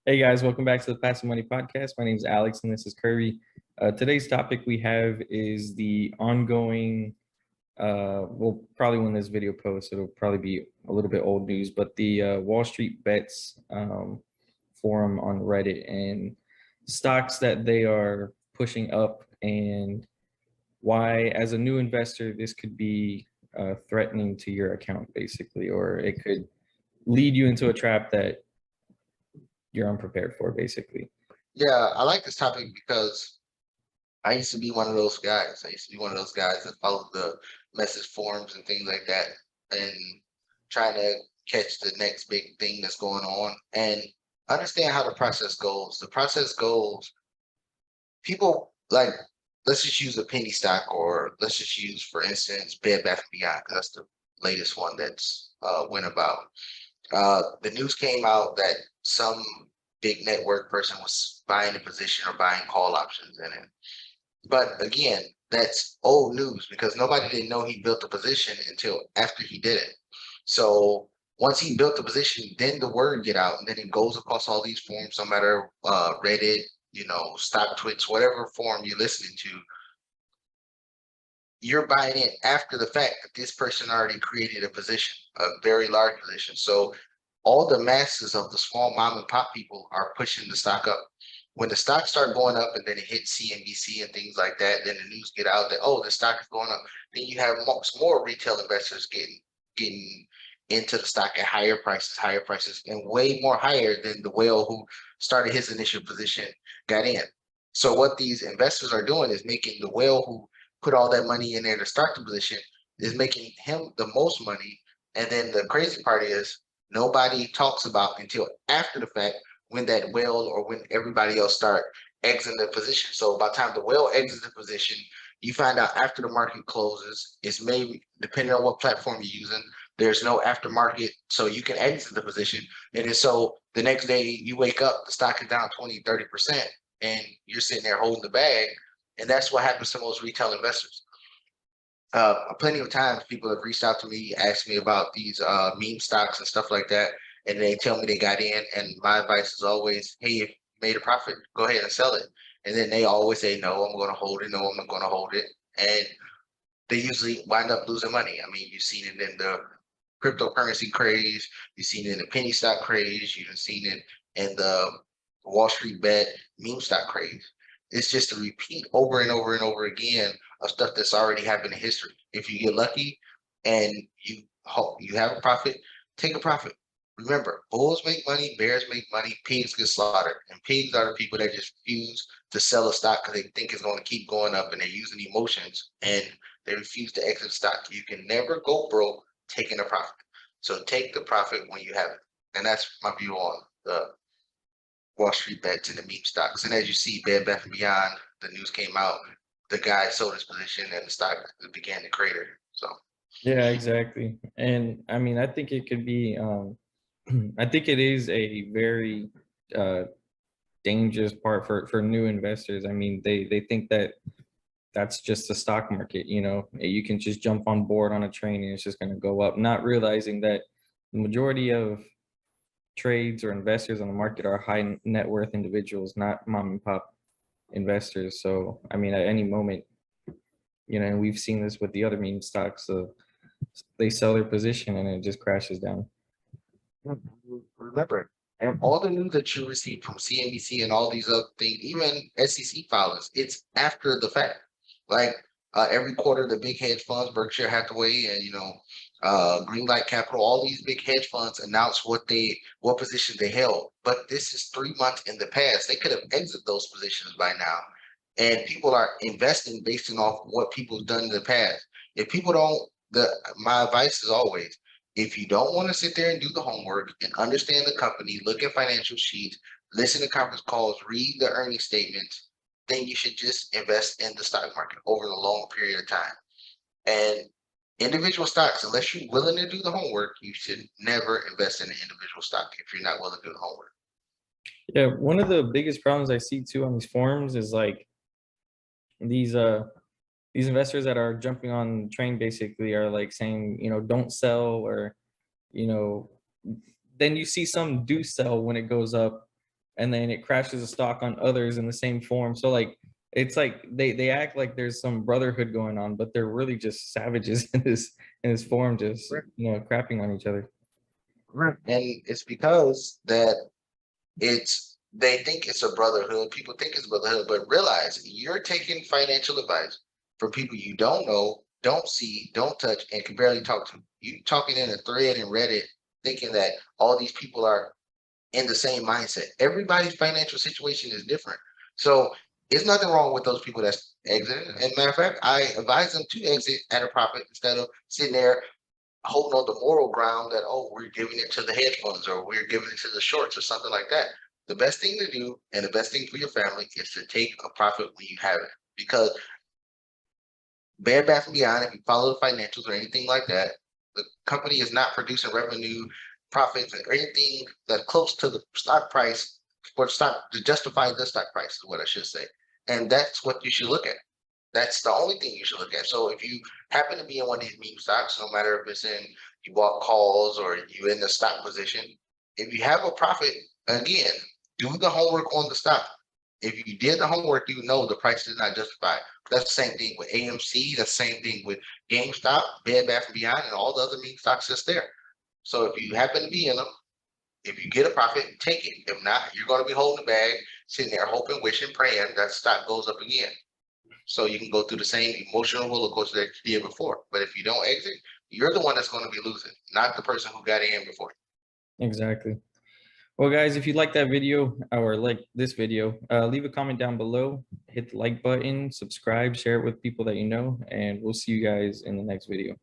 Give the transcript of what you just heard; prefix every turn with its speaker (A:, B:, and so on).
A: Hey guys, welcome back to the Passive Money Podcast. My name is Alex and this is Kirby. Today's topic we have is the ongoing, well, probably when this video posts, it'll probably be a little bit old news, but the Wall Street Bets forum on Reddit and stocks that they are pushing up and why, as a new investor, this could be threatening to your account, basically, or it could lead you into a trap that you're unprepared for, basically.
B: Yeah, I like this topic because I used to be one of those guys. I used to be one of those guys that followed the message forums and things like that and trying to catch the next big thing that's going on and understand how the process goes. The process goes, people like, let's just use a penny stock or let's just use, for instance, Bed Bath and Beyond, 'cause that's the latest one that's went about. The news came out that some big network person was buying a position or buying call options in it. But again, that's old news because nobody didn't know he built the position until after he did it. So once he built the position, then the word get out, and then it goes across all these forums, no matter Reddit, Stock Twits, whatever forum you're listening to, you're buying it after the fact that this person already created a position, a very large position. So all the masses of the small mom and pop people are pushing the stock up. When the stock start going up and then it hits CNBC and things like that, then the news get out that, oh, the stock is going up. Then you have more retail investors getting into the stock at higher prices, and way more higher than the whale who started his initial position got in. So what these investors are doing is making the whale who put all that money in there to start the position is making him the most money. And then the crazy part is nobody talks about until after the fact when that whale or when everybody else start exiting the position. So by the time the whale exits the position, you find out after the market closes. It's maybe depending on what platform you're using. There's no aftermarket, so you can exit the position. And then so the next day you wake up, the stock is down 20, 30%, and you're sitting there holding the bag. And that's what happens to most retail investors. Plenty of times people have reached out to me, asked me about these meme stocks and stuff like that, and they tell me they got in. And my advice is always, hey, if you made a profit, go ahead and sell it. And then they always say, no, I'm going to hold it. No, I'm not going to hold it. And they usually wind up losing money. I mean, you've seen it in the cryptocurrency craze, you've seen it in the penny stock craze, you've seen it in the Wall Street bet meme stock craze. It's just a repeat over and over and over again of stuff that's already happened in history. If you get lucky and you have a profit, take a profit. Remember, bulls make money, bears make money, pigs get slaughtered, and pigs are the people that just refuse to sell a stock because they think it's going to keep going up, and they're using emotions and they refuse to exit stock. You can never go broke taking a profit. So take the profit when you have it, and that's my view on the Wall Street bets and the meme stocks. And as you see, Bed Bath and Beyond, the news came out, the guy sold his position and the stock began to crater. So
A: Yeah, exactly. And I mean, I think it could be, I think it is a very uh, dangerous part for new investors. I mean, they think that that's just the stock market, you can just jump on board on a train and it's just going to go up, not realizing that the majority of trades or investors on the market are high net worth individuals, not mom and pop investors. So, I mean, at any moment, and we've seen this with the other meme stocks. So they sell their position and it just crashes down.
B: remember, and all the news that you receive from CNBC and all these other things, even SEC filings, it's after the fact. Like every quarter, the big hedge funds, Berkshire Hathaway, and Greenlight Capital, all these big hedge funds announce what positions they held. But this is 3 months in the past. They could have exited those positions by now. And people are investing based off what people's done in the past. If people don't, the my advice is always, if you don't want to sit there and do the homework and understand the company, look at financial sheets, listen to conference calls, read the earnings statements, then you should just invest in the stock market over the long period of time. And individual stocks, unless you're willing to do the homework, you should never invest in an individual stock if you're not willing to do the homework.
A: Yeah, one of the biggest problems I see too on these forums is like these uh these investors that are jumping on train basically are like saying, don't sell, or you know then you see some do sell when it goes up, and then it crashes the stock on others in the same form. So like it's like they act like there's some brotherhood going on, but they're really just savages in this form, just crapping on each other.
B: Right. And it's because that they think it's a brotherhood. People think it's brotherhood, but realize you're taking financial advice from people you don't know, don't see, don't touch, and can barely talk to. You talking in a thread in Reddit, thinking that all these people are in the same mindset. Everybody's financial situation is different. So there's nothing wrong with those people that's exiting. And matter of fact, I advise them to exit at a profit instead of sitting there holding on the moral ground that, oh, we're giving it to the hedge funds or we're giving it to the shorts or something like that. The best thing to do and the best thing for your family is to take a profit when you have it. Because Bed Bath and Beyond, if you follow the financials or anything like that, the company is not producing revenue, profits, or anything that close to the stock price for stock to justify the stock price is what I should say. And that's what you should look at. That's the only thing you should look at. So if you happen to be in one of these meme stocks, no matter if it's in you bought calls or you in the stock position, if you have a profit, again, do the homework on the stock. If you did the homework, you know the price is not justified. That's the same thing with AMC. That's the same thing with GameStop, Bed Bath and Beyond, and all the other meme stocks that's there. So if you happen to be in them, if you get a profit, take it. If not, you're going to be holding the bag, sitting there hoping, wishing, praying that stock goes up again. So you can go through the same emotional roller coaster that you did before. But if you don't exit, you're the one that's going to be losing, not the person who got in before.
A: Exactly. Well, guys, if you like that video or like this video, leave a comment down below, hit the like button, subscribe, share it with people that you know, and we'll see you guys in the next video.